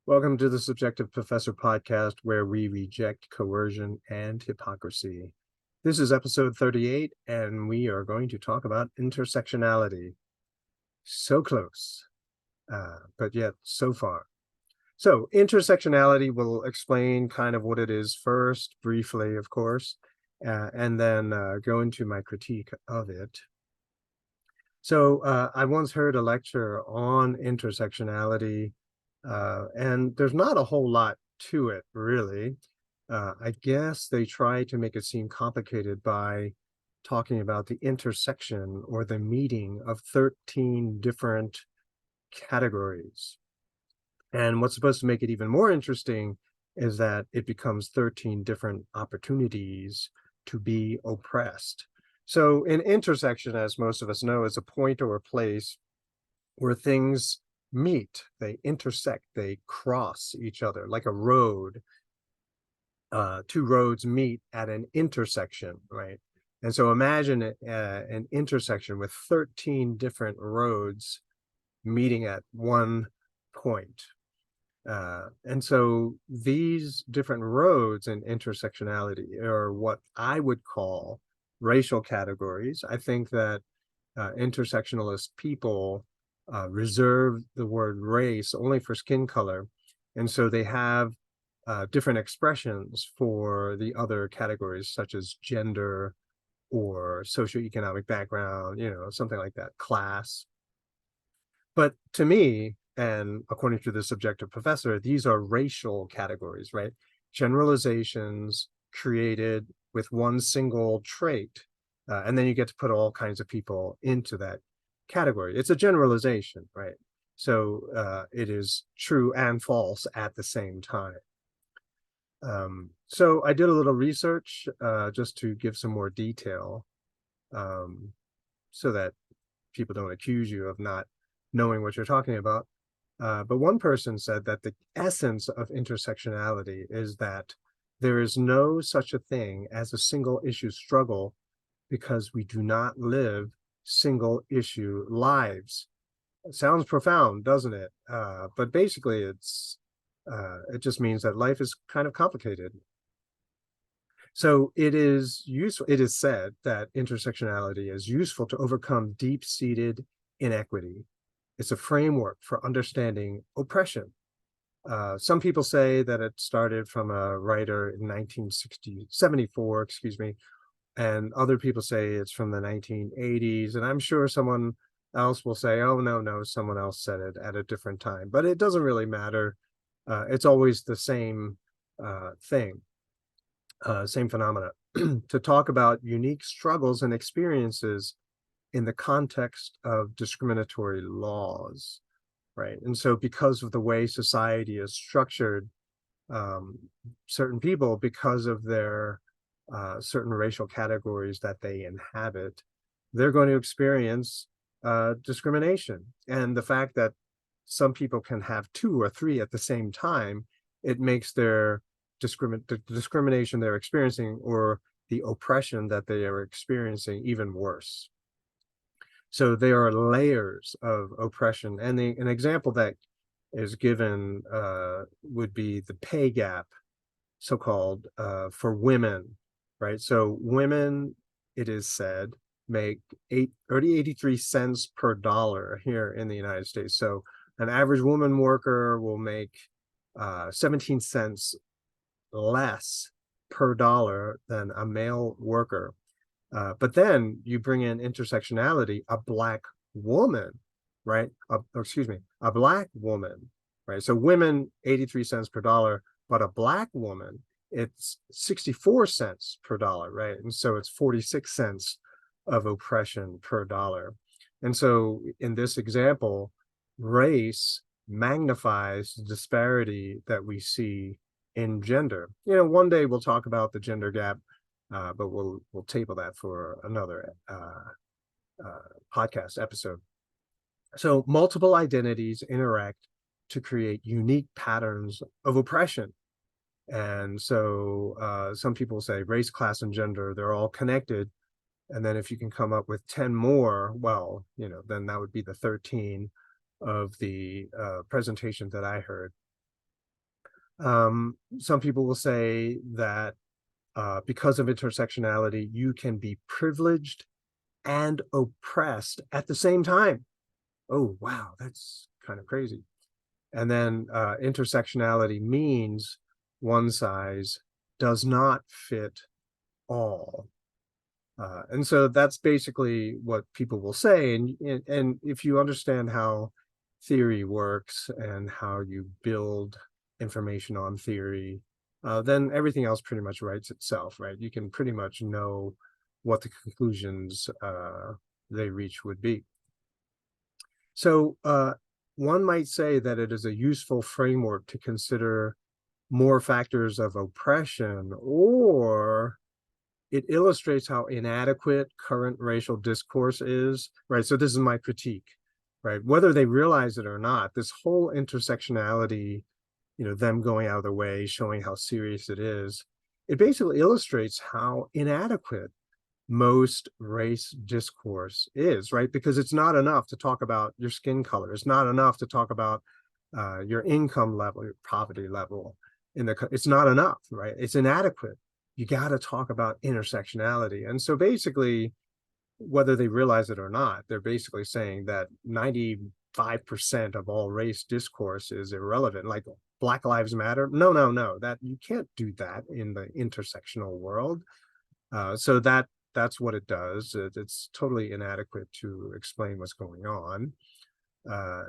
Welcome to the Subjective Professor podcast, where we reject coercion and hypocrisy. This is episode 38, and we are going to talk about intersectionality. So close, but yet so far. So intersectionality will explain kind of what it is first, briefly, of course, and then go into my critique of it. So I once heard a lecture on intersectionality, and there's not a whole lot to it, really. I guess they try to make it seem complicated by talking about the intersection or the meeting of 13 different categories. And what's supposed to make it even more interesting is that it becomes 13 different opportunities to be oppressed. So an intersection, as most of us know, is a point or a place where things meet, they intersect, they cross each other like a road. Two roads meet at an intersection, right? And so imagine an intersection with 13 different roads meeting at one point. And so these different roads and intersectionality are what I would call racial categories. I think that intersectionalist people reserve the word race only for skin color. And so they have different expressions for the other categories, such as gender or socioeconomic background, something like that, class. But to me, and according to the subjective professor, these are racial categories, right? Generalizations created with one single trait. And then you get to put all kinds of people into that category. It's a generalization, right? So it is true and false at the same time. So I did a little research just to give some more detail so that people don't accuse you of not knowing what you're talking about. But one person said that the essence of intersectionality is that there is no such a thing as a single issue struggle because we do not live single issue lives. It sounds profound, doesn't it? But basically it just means that life is kind of complicated. So it is said that intersectionality is useful to overcome deep-seated inequity. It's a framework for understanding oppression. Some people say that it started from a writer in 1974, excuse me, and other people say it's from the 1980s. And I'm sure someone else will say, oh, no, someone else said it at a different time. But it doesn't really matter. It's always the same thing, same phenomena, to talk about unique struggles and experiences in the context of discriminatory laws, right? And so because of the way society is structured, certain people, because of their certain racial categories that they inhabit, they're going to experience discrimination. And the fact that some people can have two or three at the same time, it makes their the discrimination they're experiencing or the oppression that they are experiencing even worse. So there are layers of oppression. And an example that is given would be the pay gap, so-called, for women, right? So women, it is said, make 83 cents per dollar here in the United States. So an average woman worker will make 17 cents less per dollar than a male worker. But then you bring in intersectionality, a black woman, right? A black woman, right? So women, 83 cents per dollar, but a black woman, it's 64 cents per dollar, right? And so it's 46 cents of oppression per dollar. And so in this example, race magnifies the disparity that we see in gender. One day we'll talk about the gender gap, but we'll table that for another podcast episode. So multiple identities interact to create unique patterns of oppression. And so some people say race, class, and gender, they're all connected. And then if you can come up with 10 more, well, then that would be the 13 of the presentation that I heard. Some people will say that because of intersectionality, you can be privileged and oppressed at the same time. Oh, wow, that's kind of crazy. And then intersectionality means one size does not fit all. And so that's basically what people will say. And if you understand how theory works and how you build information on theory, then everything else pretty much writes itself, right? You can pretty much know what the conclusions they reach would be. So one might say that it is a useful framework to consider more factors of oppression, or it illustrates how inadequate current racial discourse is, right? So this is my critique, right? Whether they realize it or not, this whole intersectionality, them going out of their way, showing how serious it is, it basically illustrates how inadequate most race discourse is, right? Because it's not enough to talk about your skin color. It's not enough to talk about your income level, your poverty level. It's not enough, right? It's inadequate. You got to talk about intersectionality. And so basically, whether they realize it or not, they're basically saying that 95% of all race discourse is irrelevant. Like Black Lives Matter. No, no, no. That you can't do that in the intersectional world. So that's what it does. It's totally inadequate to explain what's going on. Uh,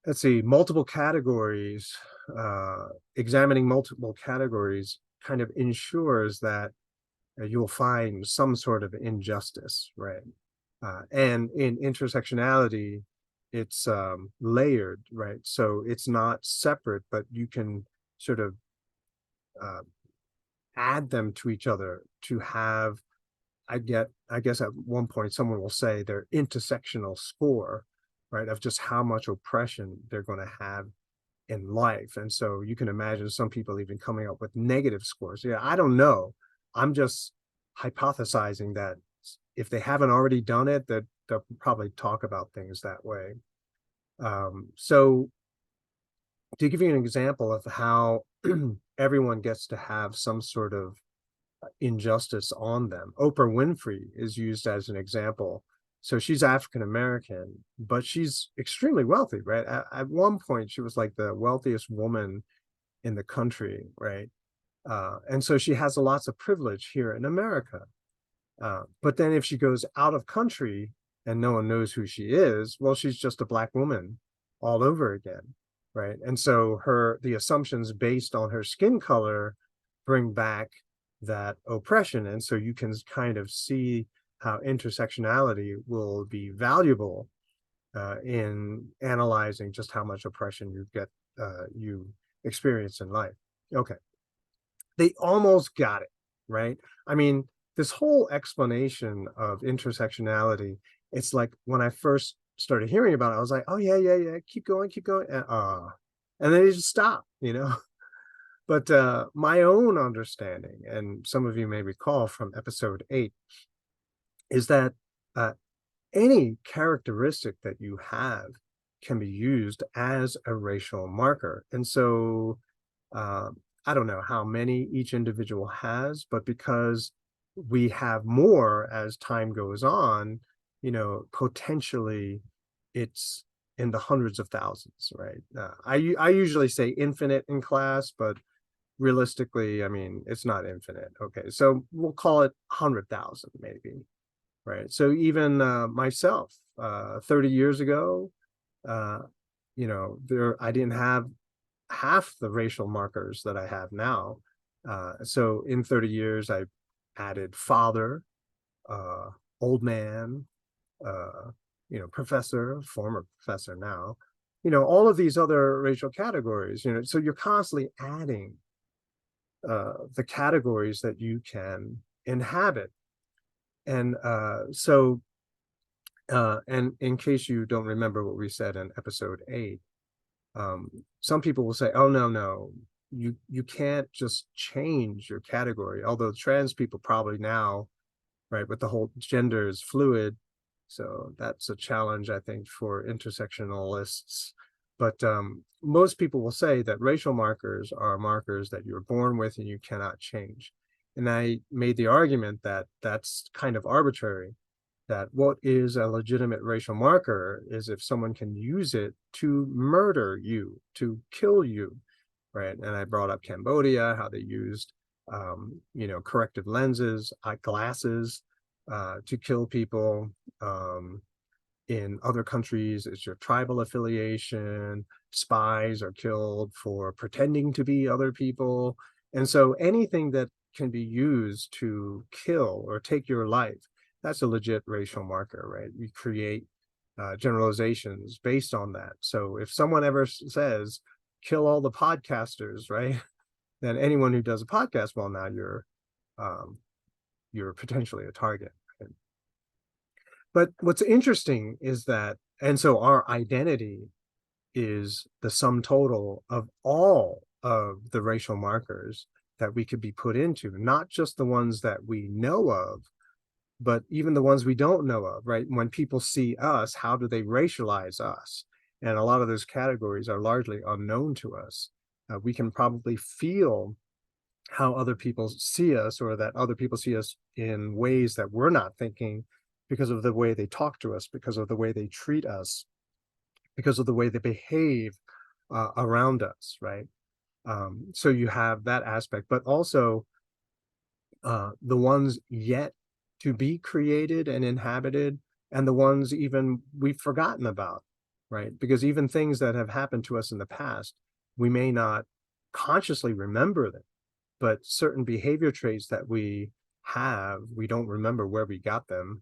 let's see, multiple categories, examining multiple categories kind of ensures that you'll find some sort of injustice, right? And in intersectionality, it's layered, right? So it's not separate, but you can sort of uh, add them to each other to have, I guess at one point someone will say their intersectional score, right, of just how much oppression they're going to have in life. And so you can imagine some people even coming up with negative scores. Yeah, I don't know. I'm just hypothesizing that if they haven't already done it, that they'll probably talk about things that way. So to give you an example of how everyone gets to have some sort of injustice on them, Oprah Winfrey is used as an example. So she's African American, but she's extremely wealthy, right? At one point, she was like the wealthiest woman in the country, right? And so she has lots of privilege here in America. But then if she goes out of country and no one knows who she is, well, she's just a Black woman all over again, right? And so the assumptions based on her skin color bring back that oppression. And so you can kind of see how intersectionality will be valuable in analyzing just how much oppression you experience in life. Okay, they almost got it, right? I mean, this whole explanation of intersectionality, it's like when I first started hearing about it, I was like, oh yeah, yeah, yeah, keep going, keep going. And then it just stopped. But my own understanding, and some of you may recall from episode 8, is that uh, any characteristic that you have can be used as a racial marker. And so uh, I don't know how many each individual has, but because we have more as time goes on, potentially it's in the hundreds of thousands, right? I usually say infinite in class, but realistically, I mean, it's not infinite. Okay, so we'll call it 100,000 maybe, right? So even myself, 30 years ago, uh, I didn't have half the racial markers that I have now. So in 30 years, I added father, uh, old man, professor, former professor now, all of these other racial categories, so you're constantly adding the categories that you can inhabit. And and in case you don't remember what we said in episode 8, some people will say, oh, no, you can't just change your category. Although trans people probably now, right, with the whole gender is fluid. So that's a challenge, I think, for intersectionalists. But most people will say that racial markers are markers that you're born with and you cannot change. And I made the argument that that's kind of arbitrary, that what is a legitimate racial marker is if someone can use it to murder you, to kill you, right? And I brought up Cambodia, how they used, corrective lenses, glasses, to kill people. In other countries, it's your tribal affiliation. Spies are killed for pretending to be other people. And so anything that can be used to kill or take your life, that's a legit racial marker, right? We create generalizations based on that. So if someone ever says, kill all the podcasters, right? Then anyone who does a podcast, well, now um, you're potentially a target. Right? But what's interesting is that, and so our identity is the sum total of all of the racial markers that we could be put into, not just the ones that we know of, but even the ones we don't know of, right? When people see us, how do they racialize us? And a lot of those categories are largely unknown to us. We can probably feel how other people see us, or that other people see us in ways that we're not thinking, because of the way they talk to us, because of the way they treat us, because of the way they behave around us, right? So you have that aspect, but also the ones yet to be created and inhabited, and the ones even we've forgotten about, right? Because even things that have happened to us in the past, we may not consciously remember them, but certain behavior traits that we have, we don't remember where we got them.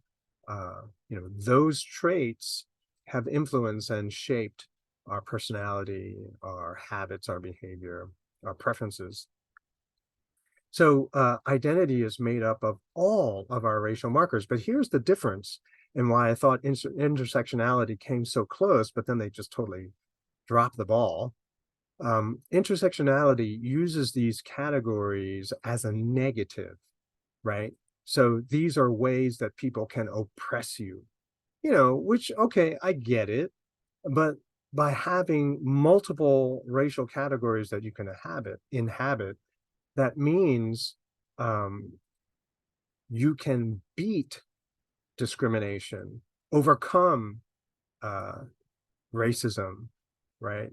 Those traits have influenced and shaped our personality, our habits, our behavior, our preferences. So identity is made up of all of our racial markers. But here's the difference, and why I thought intersectionality came so close, but then they just totally dropped the ball. Intersectionality uses these categories as a negative, right? So these are ways that people can oppress you, which, okay, I get it. But by having multiple racial categories that you can inhabit, that means um, you can beat discrimination, overcome uh, racism, right?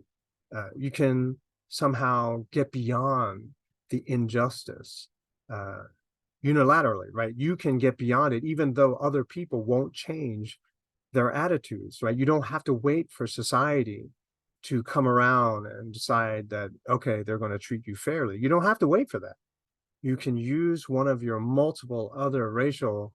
You can somehow get beyond the injustice unilaterally, right? You can get beyond it, even though other people won't change their attitudes, right? You don't have to wait for society to come around and decide that, okay, they're going to treat you fairly. You don't have to wait for that. You can use one of your multiple other racial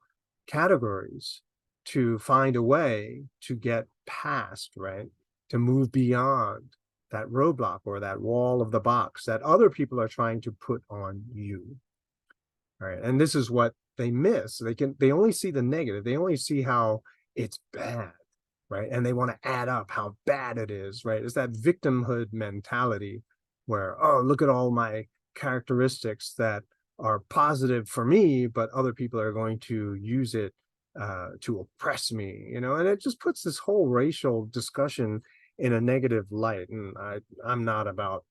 categories to find a way to get past, right? To move beyond that roadblock or that wall of the box that other people are trying to put on you. All right. And this is what they miss. They only see the negative. They only see how it's bad, right? And they want to add up how bad it is, right? It's that victimhood mentality where, oh, look at all my characteristics that are positive for me, but other people are going to use it to oppress me, and it just puts this whole racial discussion in a negative light. And I'm not about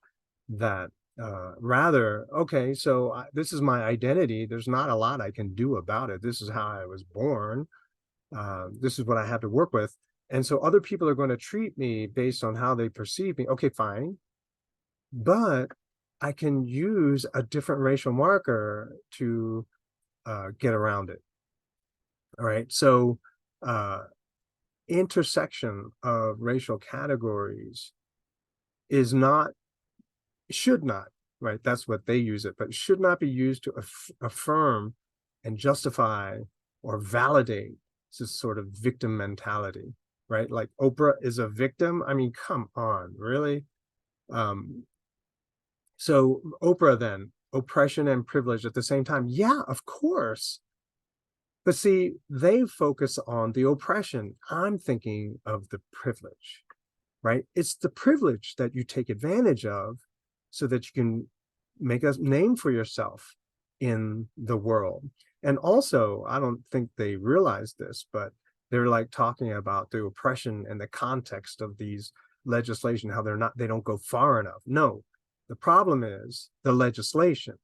that. Rather, okay, so this is my identity. There's not a lot I can do about it. This is how I was born. This is what I have to work with. And so other people are going to treat me based on how they perceive me. Okay, fine. But I can use a different racial marker to get around it. All right. So intersection of racial categories is not, should not, right? That's what they use it, but should not be used to affirm and justify or validate this sort of victim mentality, right? Like Oprah is a victim. I mean, come on, really? So Oprah then, oppression and privilege at the same time. Yeah, of course. But see, they focus on the oppression. I'm thinking of the privilege, right? It's the privilege that you take advantage of so that you can make a name for yourself in the world. And also, I don't think they realize this, but they're like talking about the oppression and the context of these legislation, how they don't go far enough. No, the problem is the legislation.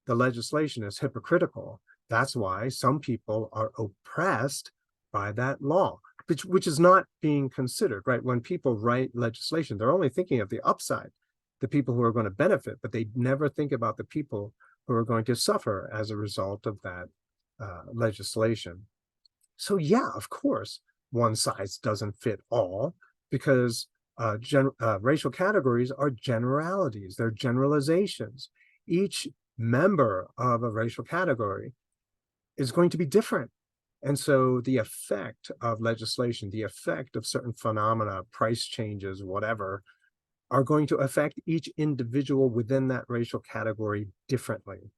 The legislation is hypocritical. That's why some people are oppressed by that law, which is not being considered, right? When people write legislation, they're only thinking of the upside, the people who are going to benefit, but they never think about the people who are going to suffer as a result of that legislation. So yeah, of course, one size doesn't fit all, because racial categories are generalities, they're generalizations. Each member of a racial category is going to be different. And so the effect of legislation, the effect of certain phenomena, price changes, whatever, are going to affect each individual within that racial category differently,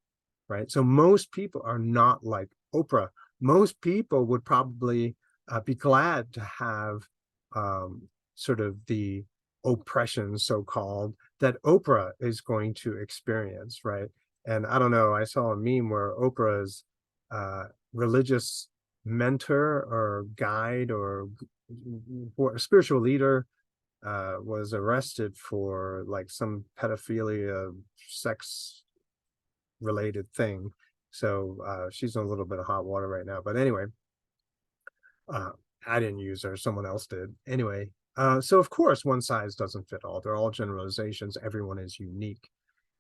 right? So most people are not like Oprah. Most people would probably be glad to have sort of the oppression, so-called, that Oprah is going to experience, right? And I don't know, I saw a meme where Oprah's religious mentor or guide or spiritual leader was arrested for like some pedophilia, sex related thing. So she's in a little bit of hot water right now. But anyway, I didn't use her, someone else did. Anyway, so of course, one size doesn't fit all. They're all generalizations. Everyone is unique.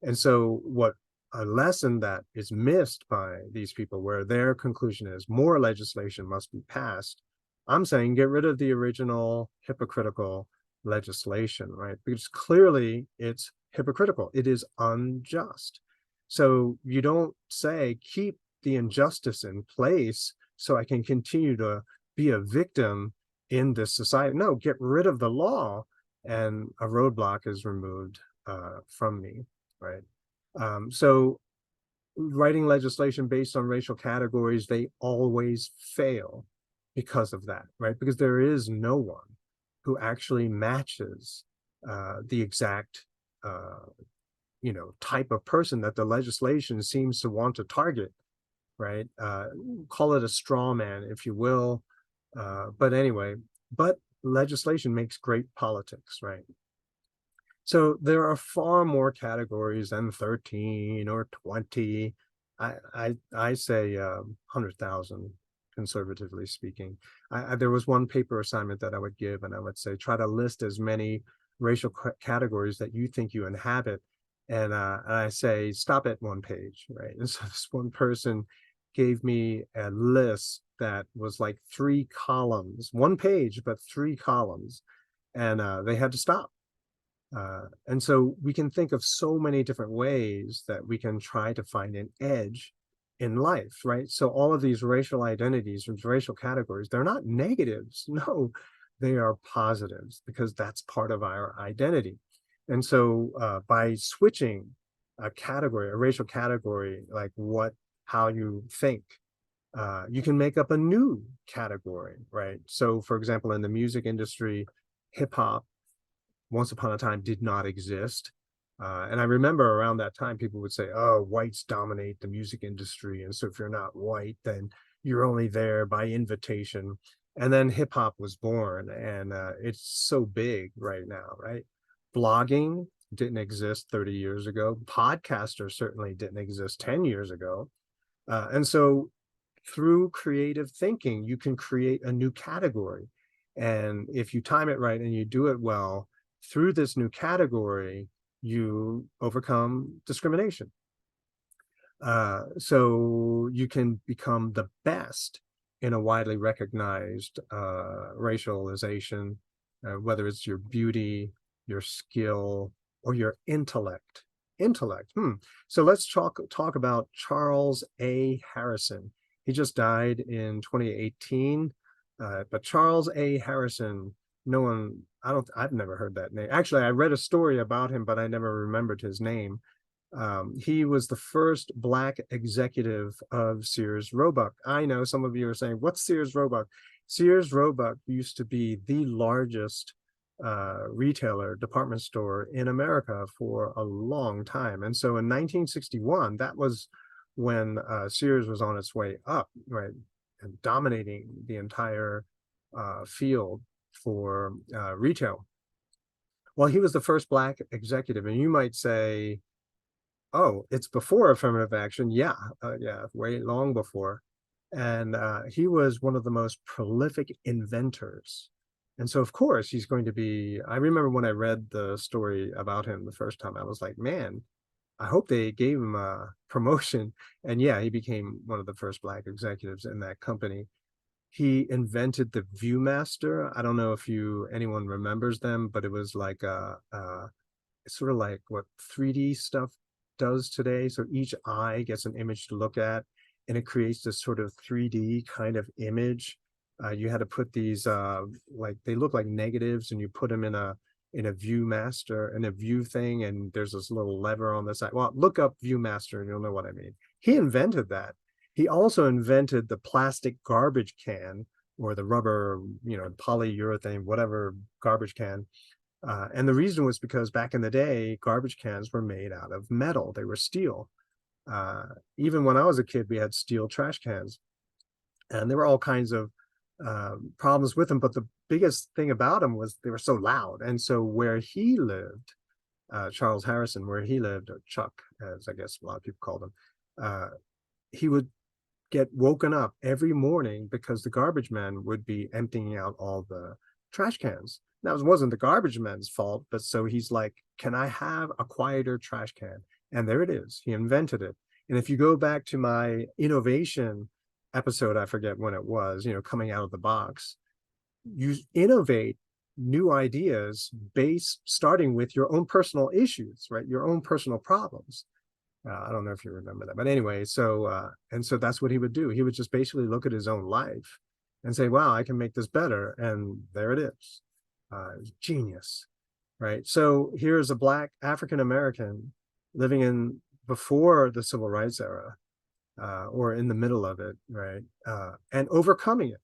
And so what a lesson that is missed by these people, where their conclusion is more legislation must be passed, I'm saying get rid of the original hypocritical legislation, right? Because clearly it's hypocritical. It is unjust. So you don't say keep the injustice in place so I can continue to be a victim in this society. No, get rid of the law and a roadblock is removed from me, right? So writing legislation based on racial categories, they always fail because of that, right? Because there is no one who actually matches the exact type of person that the legislation seems to want to target, right? Call it a straw man, if you will. But anyway, but legislation makes great politics, right? So there are far more categories than 13 or 20. I say 100,000, conservatively speaking. There was one paper assignment that I would give, and I would say try to list as many racial categories that you think you inhabit. And I say stop at one page, right? And so this one person gave me a list that was like 3 columns, one page, but 3 columns. And they had to stop. And so we can think of so many different ways that we can try to find an edge in life, right? So all of these racial identities, racial categories, they're not negatives. No, they are positives, because that's part of our identity. And so by switching a category, a racial category, like how you think, you can make up a new category, right? So for example, in the music industry, hip hop, once upon a time, did not exist. And I remember around that time, people would say, oh, whites dominate the music industry. And so if you're not white, then you're only there by invitation. And then hip hop was born, and it's so big right now, right? Blogging didn't exist 30 years ago. Podcasters certainly didn't exist 10 years ago. And so through creative thinking, you can create a new category. And if you time it right and you do it well, through this new category, you overcome discrimination. So you can become the best in a widely recognized racialization, whether it's your beauty, your skill, or your intellect. So let's talk about Charles A. Harrison. He just died in 2018. But Charles A. Harrison, I've never heard that name. Actually, I read a story about him, but I never remembered his name. He was the first Black executive of Sears Roebuck. I know some of you are saying, what's Sears Roebuck? Sears Roebuck used to be the largest retailer, department store in America for a long time. And so in 1961, that was when Sears was on its way up, right, and dominating the entire field for retail. Well, he was the first Black executive, and you might say, oh, it's before affirmative action. Yeah, yeah, way long before. And he was one of the most prolific inventors. And so, of course, he's going to be. I remember when I read the story about him the first time, I was like, man, I hope they gave him a promotion. And yeah, he became one of the first Black executives in that company. He invented the Viewmaster. I don't know if anyone remembers them, but it was like sort of like what 3D stuff does today. So each eye gets an image to look at, and it creates this sort of 3D kind of image. You had to put these like they look like negatives, and you put them in a Viewmaster, in a view thing, and there's this little lever on the side. Well, look up Viewmaster and you'll know what I mean. He invented that. He also invented the plastic garbage can, or the rubber, polyurethane, whatever garbage can. And the reason was because back in the day, garbage cans were made out of metal. They were steel. Uh, Even when I was a kid, we had steel trash cans, and there were all kinds of problems with them. But the biggest thing about them was they were so loud. And so where he lived, Charles Harrison, where he lived, or Chuck, as I guess a lot of people called him, uh, he would get woken up every morning because the garbage man would be emptying out all the trash cans. Now, it wasn't the garbage man's fault, but so he's like, can I have a quieter trash can? And there it is. He invented it. And if you go back to my innovation episode, I forget when it was, coming out of the box, you innovate new ideas starting with your own personal issues, right? Your own personal problems. I don't know if you remember that, but anyway, so that's what he would do. He would just basically look at his own life and say, wow, I can make this better. And there it is. Genius, right? So here's a Black African American living in before the civil rights era, or in the middle of it, right? And overcoming it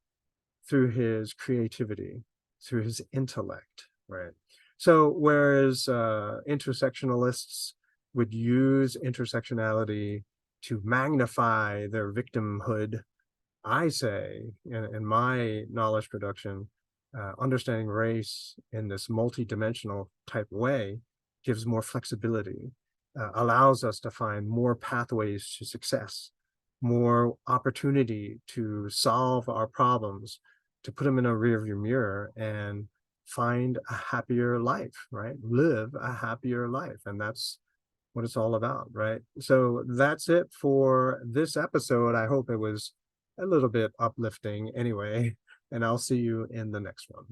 through his creativity, through his intellect, right? So whereas intersectionalists would use intersectionality to magnify their victimhood, I say, in my knowledge production, understanding race in this multidimensional type way gives more flexibility, allows us to find more pathways to success, more opportunity to solve our problems, to put them in a rearview mirror and find a happier life, right? Live a happier life. And that's what it's all about, right? So that's it for this episode. I hope it was a little bit uplifting anyway, and I'll see you in the next one.